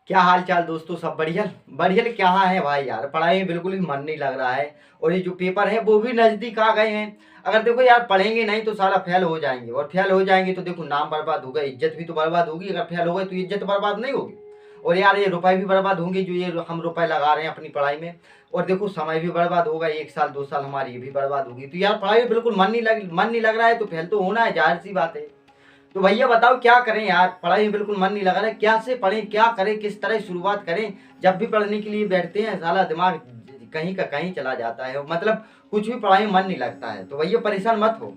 क्या हाल चाल दोस्तों, सब बढ़िया बढ़िया। क्या है भाई यार, पढ़ाई में बिल्कुल भी मन नहीं लग रहा है। और ये जो पेपर है वो भी नजदीक आ गए हैं। अगर देखो यार, पढ़ेंगे नहीं तो साला फेल हो जाएंगे, और फेल हो जाएंगे तो देखो नाम बर्बाद होगा, इज्जत भी तो बर्बाद होगी। अगर फेल हो गए तो इज्जत बर्बाद नहीं होगी। और यार ये रुपए भी बर्बाद होंगे, जो ये हम रुपए लगा रहे हैं अपनी पढ़ाई में। और देखो समय भी बर्बाद होगा, 1 साल 2 साल हमारी ये भी बर्बाद होगी। तो यार पढ़ाई में बिल्कुल मन नहीं लग रहा है, तो फेल तो होना है, जाहिर सी बात है। तो भैया बताओ क्या करें यार, पढ़ाई में बिल्कुल मन नहीं लगा रहा है। क्या से पढ़ें, क्या करें, किस तरह शुरुआत करें। जब भी पढ़ने के लिए बैठते हैं साला दिमाग कहीं का कहीं चला जाता है, मतलब कुछ भी पढ़ाई में मन नहीं लगता है। तो भैया परेशान मत हो,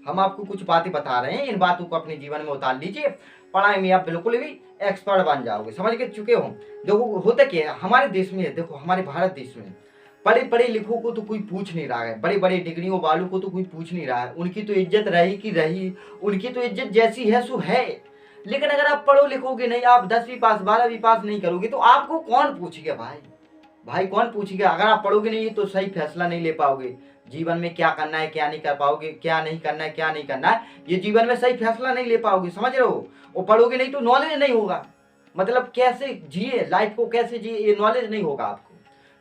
हम आपको कुछ बातें बता रहे हैं, इन बातों को अपने जीवन में उतार लीजिए। पढ़ाई में आप बिल्कुल भी एक्सपर्ट बन जाओगे, समझ के चुके हो। देखो होता क्या है हमारे देश में, देखो हमारे भारत देश में पढ़े पढ़े लिखों को तो कोई पूछ नहीं रहा है, बड़े बड़े डिग्रियों वालों को तो कोई पूछ नहीं रहा है। उनकी तो इज्जत रही कि रही, उनकी तो इज्जत जैसी है सो है। लेकिन अगर आप पढ़ो लिखोगे नहीं, आप 10वीं पास 12वीं पास नहीं करोगे, तो आपको कौन पूछेगा भाई। भाई कौन पूछेगा। अगर आप पढ़ोगे नहीं तो सही फैसला नहीं ले पाओगे। जीवन में क्या करना है क्या नहीं कर पाओगे, क्या नहीं करना है क्या नहीं करना है, ये जीवन में सही फैसला नहीं ले पाओगे, समझ रहे हो। और पढ़ोगे नहीं तो नॉलेज नहीं होगा, मतलब कैसे जिए लाइफ को, कैसे जिए, ये नॉलेज नहीं होगा आपको।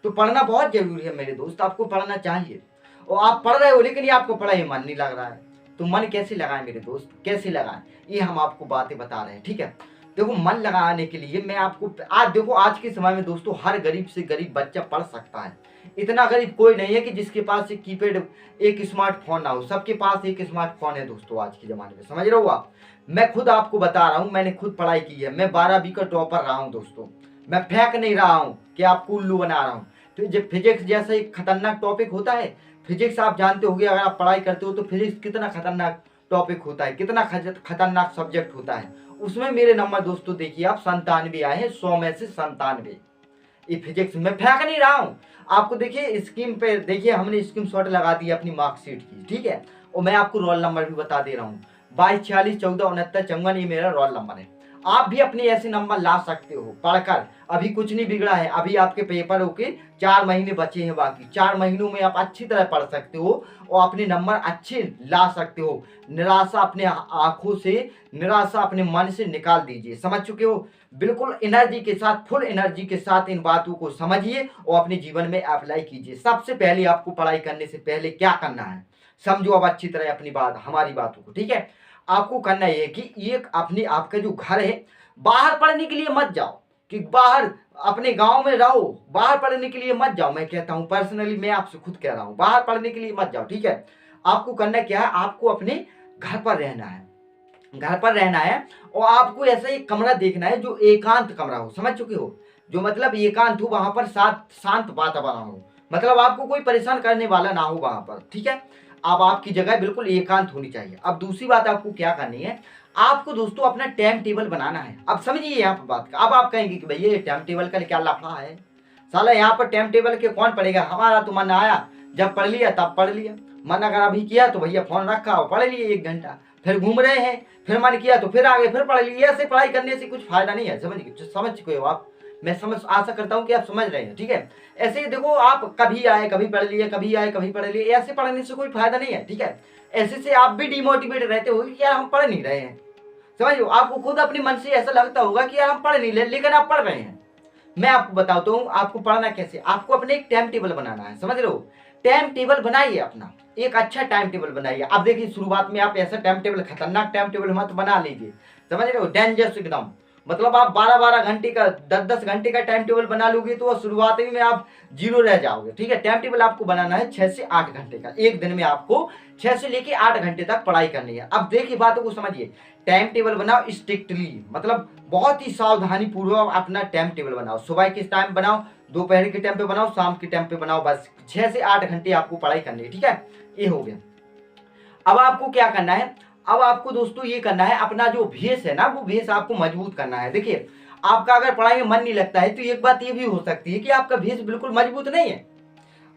तो पढ़ना बहुत जरूरी है मेरे दोस्त, आपको पढ़ना चाहिए। और आप पढ़ रहे हो लेकिन ये आपको पढ़ाई में मन नहीं लग रहा है। तो मन कैसे लगाएं मेरे दोस्त, कैसे लगाएं, ये हम आपको बातें बता रहे हैं, ठीक है। देखो मन लगाने के लिए मैं आपको आज देखो, आज के समय में दोस्तों हर गरीब से गरीब बच्चा पढ़ सकता है। इतना गरीब कोई नहीं है कि जिसके पास एक कीपैड एक स्मार्टफोन ना हो, सबके पास एक स्मार्टफोन है दोस्तों आज के जमाने में, समझ रहे हो आप। मैं खुद आपको बता रहा हूँ, मैंने खुद पढ़ाई की है, मैं 12वीं का टॉपर रहा हूँ दोस्तों। मैं फेंक नहीं रहा हूँ कि आपको उल्लू बना रहा हूँ। तो जब फिजिक्स जैसा एक खतरनाक टॉपिक होता है, फिजिक्स आप जानते होंगे, अगर आप पढ़ाई करते हो तो फिजिक्स कितना खतरनाक टॉपिक होता है, कितना खतरनाक सब्जेक्ट होता है। उसमें मेरे नंबर दोस्तों देखिए आप 97 आए हैं, 100 में से 97। ये फिजिक्स में फेंक नहीं रहा हूँ आपको। देखिए स्कीम पे देखिए, हमने स्कीम शॉट लगा दी अपनी मार्कशीट की, ठीक है। और मैं आपको रोल नंबर भी बता दे रहा हूँ, 22 46 14 69 ये मेरा रोल नंबर है। आप भी अपने ऐसे नंबर ला सकते हो पढ़कर। अभी कुछ नहीं बिगड़ा है, अभी आपके पेपर होके 4 महीने बचे हैं बाकी, 4 महीनों में आप अच्छी तरह पढ़ सकते हो और अपने नंबर अच्छे ला सकते हो। निराशा अपने आंखों से, निराशा अपने मन से निकाल दीजिए, समझ चुके हो। बिल्कुल एनर्जी के साथ, फुल एनर्जी के साथ इन बातों को समझिए और अपने जीवन में अप्लाई कीजिए। सबसे पहले आपको पढ़ाई करने से पहले क्या करना है समझो अब अच्छी तरह अपनी बात, हमारी बातों को, ठीक है। आपको करना है कि एक अपने आपका जो घर है, बाहर पढ़ने के लिए मत जाओ, कि बाहर अपने गांव में रहो, बाहर पढ़ने के लिए मत जाओ। मैं कहता हूं पर्सनली, मैं आपसे खुद कह रहा हूं, बाहर पढ़ने के लिए मत जाओ, ठीक है। आपको करना क्या है, आपको अपने घर पर रहना है, घर पर रहना है। और आपको ऐसा एक कमरा देखना है जो एकांत कमरा हो, समझ चुके हो। जो मतलब एकांत हो, वहां पर शांत वातावरण हो, मतलब आपको कोई परेशान करने वाला ना हो वहां पर, ठीक है। अब आपकी जगह बिल्कुल एकांत होनी चाहिए। अब दूसरी बात आपको क्या करनी है, आपको दोस्तों अपना टाइम टेबल बनाना है। अब समझिए यहाँ पर बात का। अब आप कहेंगे कि भैया ये टाइम टेबल का क्या लफड़ा है, साला यहाँ पर टाइम टेबल के कौन पढ़ेगा। हमारा तो मन आया जब पढ़ लिया तब पढ़ लिया, मन अगर अभी किया तो भैया फोन रखा और पढ़ लिए 1 घंटा, फिर घूम रहे हैं, फिर मन किया तो फिर आगे फिर पढ़ लिए। ऐसे पढ़ाई करने से कुछ फायदा नहीं है, समझ चुके हो आप। मैं समझ आशा करता हूँ कि आप समझ रहे हैं, ठीक है। ऐसे ही देखो, आप कभी आए कभी पढ़ लिए, कभी आए कभी पढ़ लिए, ऐसे पढ़ने से कोई फायदा नहीं है, ठीक है। ऐसे से आप भी डिमोटिवेट रहते हो कि यार हम पढ़ नहीं रहे हैं, समझ लो। आपको खुद अपने मन से ऐसा लगता होगा कि यार हम पढ़ नहीं रहे, लेकिन आप पढ़ रहे हैं। मैं आपको बताता हूँ आपको पढ़ना कैसे। आपको अपने एक टाइम टेबल बनाना है, समझ रहे हो। टाइम टेबल बनाइए अपना, एक अच्छा टाइम टेबल बनाइए। अब देखिए शुरुआत में आप ऐसा टाइम टेबल, खतरनाक टाइम टेबल मत बना लीजिए, समझ रहे हो, डेंजरस एकदम। मतलब आप 12 12 घंटे का, 10 10 घंटे का टाइम टेबल बना लोगे तो शुरुआत में आप जीरो रह जाओगे, ठीक है। टाइम टेबल आपको बनाना है 6 से 8 घंटे का, एक दिन में आपको 6 से लेके 8 घंटे तक पढ़ाई करनी है। अब देखिए बातों को समझिए, टाइम टेबल बनाओ स्ट्रिक्टली, मतलब बहुत ही सावधानी पूर्वक अपना टाइम टेबल बनाओ। सुबह के टाइम बनाओ, दोपहर के टाइम पे बनाओ, शाम के टाइम पे बनाओ, बस 6 से 8 घंटे आपको पढ़ाई करनी है, ठीक है। ये हो गया। अब आपको क्या करना है, अब आपको दोस्तों ये करना है, अपना जो भेष है ना, वो भेष आपको मजबूत करना है। देखिए आपका अगर पढ़ाई में मन नहीं लगता है तो एक बात ये भी हो सकती है कि आपका भेष बिल्कुल मजबूत नहीं है।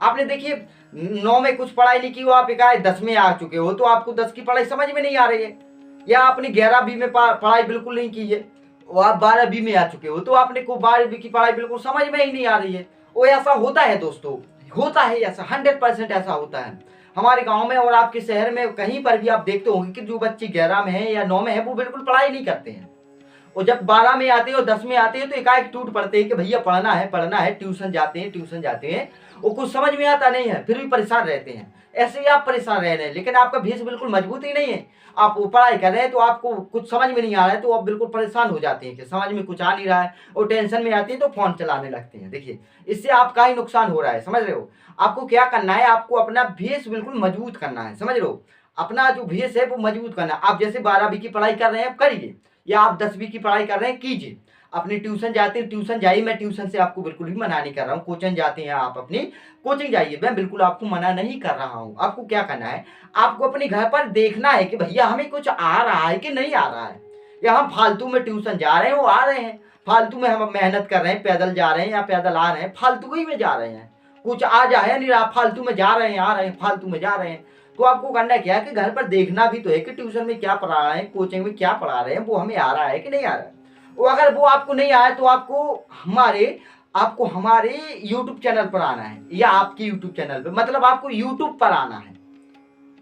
आपने देखिए 9 में कुछ पढ़ाई नहीं की हो, आप एकाएक 10 में आ चुके हो, तो आपको 10 की पढ़ाई समझ में नहीं आ रही है। या आपने 11 बी में पढ़ाई बिल्कुल नहीं की है और आप 12 बी में आ चुके हो, तो आपने को 12 बी की पढ़ाई बिल्कुल समझ में ही नहीं आ रही है। वो ऐसा होता है दोस्तों, होता है ऐसा, 100% ऐसा होता है हमारे गांव में और आपके शहर में। कहीं पर भी आप देखते होंगे कि जो बच्चे 11 में है या 9 में है वो बिल्कुल पढ़ाई नहीं करते हैं। और जब 12 में आते हैं और 10 में आते हैं तो एकाएक टूट पड़ते हैं कि भैया पढ़ना है, ट्यूशन जाते हैं और कुछ समझ में आता नहीं है, फिर भी परेशान रहते हैं। ऐसे ही आप परेशान रह रहे हैं, लेकिन आपका भेष बिल्कुल मजबूत ही नहीं है। आप वो पढ़ाई कर रहे हैं तो आपको कुछ समझ में नहीं आ रहा है, तो आप बिल्कुल परेशान हो जाते हैं कि समझ में कुछ आ नहीं रहा है और टेंशन में आती है तो फोन चलाने लगते हैं। देखिए, इससे आपका ही नुकसान हो रहा है, समझ रहे हो। आपको क्या करना है, आपको अपना भेष बिल्कुल मजबूत करना है, समझ रहे हो। अपना जो भेष है वो मजबूत करना है। आप जैसे 12वीं की पढ़ाई कर रहे हैं, आप करिए, या आप 10वीं की पढ़ाई कर रहे हैं, कीजिए। अपनी ट्यूशन जाते हैं, ट्यूशन जाइए। मैं ट्यूशन से आपको बिल्कुल भी मना नहीं कर रहा हूँ। कोचिंग जाते हैं आप, अपनी कोचिंग जाइए, मैं बिल्कुल आपको मना नहीं कर रहा हूँ। आपको क्या करना है, आपको अपने घर पर देखना है कि भैया हमें कुछ आ रहा है कि नहीं आ रहा है, या हम फालतू में ट्यूशन जा रहे हैं, वो आ रहे हैं फालतू में, हम मेहनत कर रहे हैं, पैदल जा रहे हैं या पैदल आ रहे हैं, फालतू ही में जा रहे हैं, कुछ आ जाए नहीं रहा, फालतू में जा रहे हैं, आ रहे हैं, फालतू में जा रहे हैं। तो आपको करना क्या है कि घर पर देखना भी तो है कि ट्यूशन में क्या पढ़ा रहे हैं, कोचिंग में क्या पढ़ा रहे हैं, वो हमें आ रहा है कि नहीं आ रहा है। वो अगर वो आपको नहीं आया तो आपको हमारे YouTube चैनल पर आना है, या आपकी YouTube चैनल पे, मतलब आपको YouTube पर आना है।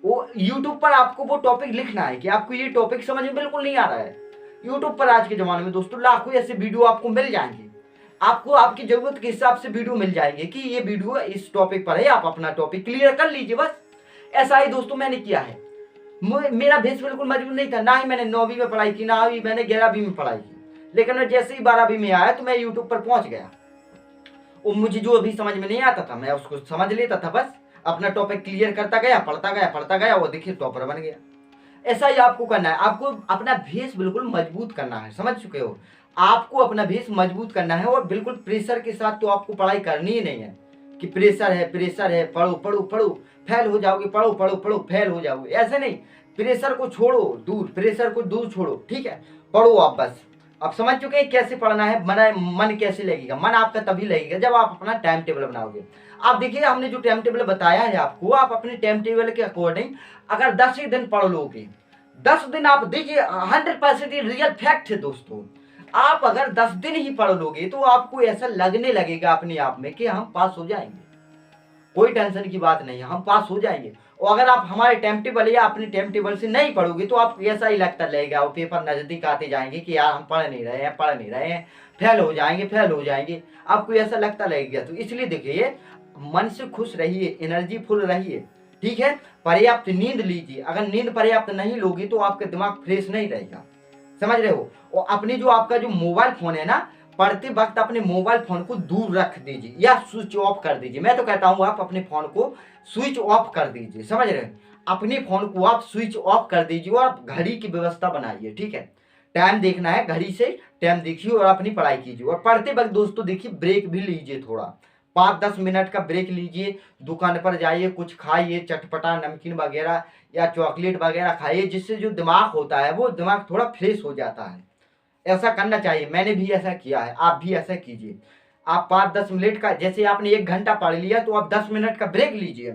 वो YouTube पर आपको वो टॉपिक लिखना है कि आपको ये टॉपिक समझ में बिल्कुल नहीं आ रहा है। YouTube पर आज के जमाने में दोस्तों लाखों ऐसे वीडियो आपको मिल जाएंगे, आपको आपकी जरूरत के हिसाब से वीडियो मिल जाएंगे कि ये वीडियो इस टॉपिक पर है, आप अपना टॉपिक क्लियर कर लीजिए बस। ऐसा ही दोस्तों मैंने किया है। मेरा भेष बिल्कुल मजबूत नहीं था, ना ही मैंने 9वीं में पढ़ाई की, ना ही मैंने 11वीं में पढ़ाई की, लेकिन मैं जैसे ही 12वीं में आया तो मैं यूट्यूब पर पहुंच गया। और मुझे जो अभी समझ में नहीं आता था मैं उसको समझ लेता था, बस अपना टॉपिक क्लियर करता गया, पढ़ता गया, वो देखिए टॉपर बन गया। ऐसा ही आपको करना है, आपको अपना भेष बिल्कुल मजबूत करना है, समझ चुके हो। आपको अपना भेष मजबूत करना है, और बिल्कुल प्रेशर के साथ तो आपको पढ़ाई करनी ही नहीं है कि प्रेशर है, पढ़ो पढ़ो पढ़ो, फेल हो जाओगे, पढ़ो पढ़ो पढ़ो, फेल हो जाओगे, ऐसे नहीं। प्रेशर को छोड़ो दूर, प्रेशर को दूर छोड़ो, ठीक है, पढ़ो आप बस। आप समझ चुके हैं कैसे पढ़ना है, मन कैसे लगेगा। मन आपका तभी लगेगा जब आप अपना टाइम टेबल बनाओगे। आप देखिए, हमने जो टाइम टेबल बताया है आपको, आप अपने टाइम टेबल के अकॉर्डिंग अगर 10 ही दिन पढ़ लोगे, 10 दिन आप देखिए, 100% रियल फैक्ट है दोस्तों। आप अगर 10 दिन ही पढ़ लोगे तो आपको ऐसा लगने लगेगा अपने आप में कि हम पास हो जाएंगे, कोई टेंशन की बात नहीं है, हम पास हो जाएंगे। और अगर आप हमारे टाइम टेबल या अपने टाइम टेबल से नहीं पढ़ोगे तो आप ऐसा ही लगता रहेगा, वो पेपर नजदीक आते जाएंगे कि यार हम पढ़ नहीं रहे हैं, फेल हो जाएंगे, आपको ऐसा लगता रहेगा। तो इसलिए देखिए, मन से खुश रहिए, एनर्जी फुल रहिए, ठीक है। पर्याप्त नींद लीजिए, अगर नींद पर्याप्त नहीं लोगे तो आपका दिमाग फ्रेश नहीं रहेगा, समझ रहे हो। और अपने जो आपका जो मोबाइल फोन है ना, पढ़ते वक्त अपने मोबाइल फोन को दूर रख दीजिए या स्विच ऑफ कर दीजिए। मैं तो कहता हूं आप अपने फोन को स्विच ऑफ कर दीजिए, समझ रहे हैं। अपने फोन को आप स्विच ऑफ कर दीजिए और आप घड़ी की व्यवस्था बनाइए, ठीक है। टाइम देखना है, घड़ी से टाइम देखिए और अपनी पढ़ाई कीजिए। और पढ़ते वक्त दोस्तों देखिए, ब्रेक भी लीजिए, थोड़ा 5-10 मिनट का ब्रेक लीजिए। दुकान पर जाइए, कुछ खाइए, चटपटा नमकीन वगैरह या चॉकलेट वगैरह खाइए, जिससे जो दिमाग होता है वो दिमाग थोड़ा फ्रेश हो जाता है। ऐसा करना चाहिए, मैंने भी ऐसा किया है, आप भी ऐसा कीजिए। आप 5-10 मिनट का, जैसे आपने 1 घंटा पढ़ लिया तो आप 10 मिनट का ब्रेक लीजिए,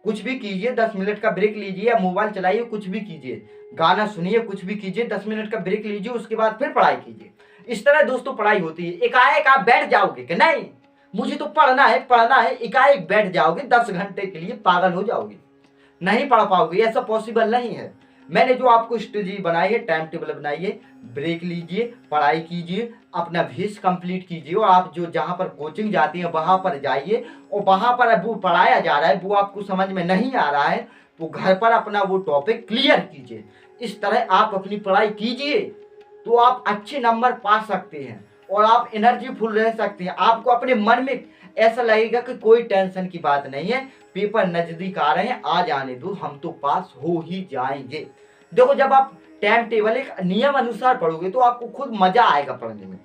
कुछ भी कीजिए, 10 मिनट का ब्रेक लीजिए, या मोबाइल चलाइए, कुछ भी कीजिए, गाना सुनिए, कुछ भी कीजिए, 10 मिनट का ब्रेक लीजिए, उसके बाद फिर पढ़ाई कीजिए। इस तरह दोस्तों पढ़ाई होती है। एकाएक आप बैठ जाओगे कि नहीं मुझे तो पढ़ना है, एकाएक बैठ जाओगे 10 घंटे के लिए, पागल हो जाओगे, नहीं पढ़ पाओगे, ऐसा पॉसिबल नहीं है। मैंने जो आपको स्ट्रेटजी बनाई है, टाइम टेबल बनाइए, ब्रेक लीजिए, पढ़ाई कीजिए, अपना भेष कंप्लीट कीजिए। और आप जो जहाँ पर कोचिंग जाती हैं वहाँ पर जाइए, और वहाँ पर वो पढ़ाया जा रहा है, वो आपको समझ में नहीं आ रहा है तो घर पर अपना वो टॉपिक क्लियर कीजिए। इस तरह आप अपनी पढ़ाई कीजिए तो आप अच्छे नंबर पा सकते हैं और आप एनर्जी फुल रह सकते हैं। आपको अपने मन में ऐसा लगेगा कि कोई टेंशन की बात नहीं है, पेपर नजदीक आ रहे हैं, आ जाने दो, हम तो पास हो ही जाएंगे। देखो, जब आप टाइम टेबल एक नियम अनुसार पढ़ोगे तो आपको खुद मजा आएगा पढ़ने में।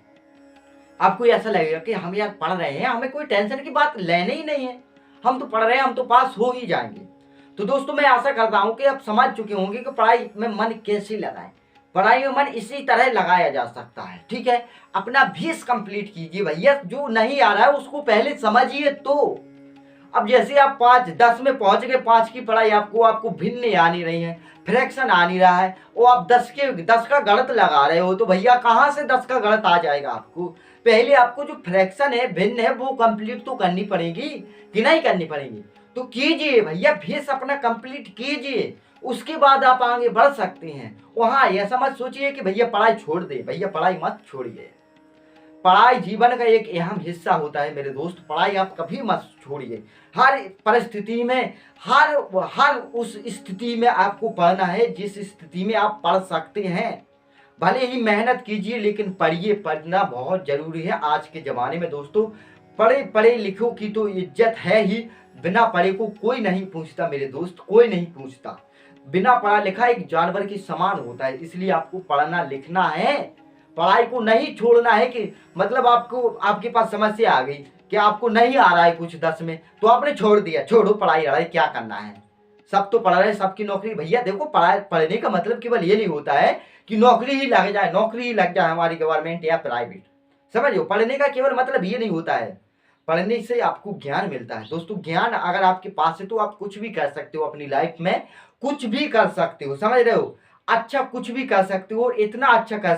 आपको ऐसा लगेगा कि हम यार पढ़ रहे हैं, हमें कोई टेंशन की बात लेने ही नहीं है, हम तो पढ़ रहे हैं, हम तो पास हो ही जाएंगे। तो दोस्तों, मैं आशा करता हूं कि आप समझ चुके होंगे कि पढ़ाई में मन कैसे लगाएं। पढ़ाई में मन इसी तरह लगाया जा सकता है, ठीक है। अपना भेष कंप्लीट कीजिए भैया, जो नहीं आ रहा है उसको पहले समझिए। तो अब जैसे आप 5-10 में पहुंच गए, 5 की पढ़ाई आपको भिन्न आ नहीं रही है, फ्रैक्शन आ नहीं रहा है, और आप 10 का गणित लगा रहे हो, तो भैया कहाँ से 10 का गणित आ जाएगा आपको। पहले आपको जो फ्रैक्शन है, भिन्न है, वो कंप्लीट तो करनी पड़ेगी कि नहीं करनी पड़ेगी। तो कीजिए भैया, भेष अपना कंप्लीट कीजिए, उसके बाद आप आगे बढ़ सकते हैं। वहाँ ऐसा मत सोचिए कि भैया पढ़ाई छोड़ दे, भैया पढ़ाई मत छोड़िए। पढ़ाई जीवन का एक अहम हिस्सा होता है मेरे दोस्त, पढ़ाई आप कभी मत छोड़िए। हर परिस्थिति में, हर हर उस स्थिति में आपको पढ़ना है जिस स्थिति में आप पढ़ सकते हैं। भले ही मेहनत कीजिए लेकिन पढ़िए, पढ़ना बहुत जरूरी है आज के ज़माने में दोस्तों। पढ़े पढ़े लिखो की तो इज्जत है ही, बिना पढ़े को कोई नहीं पूछता मेरे दोस्त, कोई नहीं पूछता। बिना पढ़ा लिखा एक जानवर के समान होता है, इसलिए आपको पढ़ना लिखना है। पढ़ाई को नहीं छोड़ना है कि मतलब आपको आपके पास समस्या आ गई कि आपको नहीं आ रहा है कुछ 10 में, तो आपने छोड़ दिया, छोड़ो पढ़ाई अढ़ाई क्या करना है, सब तो पढ़ रहे हैं, सबकी नौकरी। भैया देखो, पढ़ाई पढ़ने का मतलब केवल ये नहीं होता है कि नौकरी ही लग जाए, नौकरी ही लग जाए हमारी गवर्नमेंट या प्राइवेट। समझो, पढ़ने का केवल मतलब ये नहीं होता है। पढ़ने से आपको ज्ञान मिलता है दोस्तों। ज्ञान अगर आपके पास है तो आप कुछ भी कर सकते हो अपनी लाइफ में, कुछ भी कर सकते हो, समझ रहे हो। अच्छा कुछ भी कर सकते हो, इतना अच्छा कर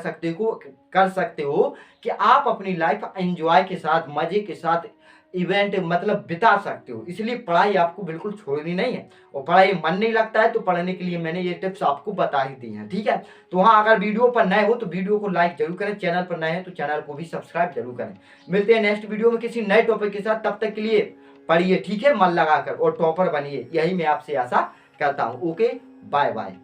सकते हो कि आप अपनी लाइफ एंजॉय के साथ, मजे के साथ इवेंट मतलब बिता सकते हो। इसलिए पढ़ाई आपको बिल्कुल छोड़नी नहीं है। और पढ़ाई मन नहीं लगता है तो पढ़ने के लिए मैंने ये टिप्स आपको बता ही दी हैं, ठीक है। तो हाँ, अगर वीडियो पर नए हो तो वीडियो को लाइक जरूर करें, चैनल पर नए हैं तो चैनल को भी सब्सक्राइब जरूर करें। मिलते हैं नेक्स्ट वीडियो में किसी नए टॉपिक के साथ, तब तक के लिए पढ़िए, ठीक है, मन लगाकर, और टॉपर बनिए, यही मैं आपसे आशा करता हूँ। Okay, bye bye.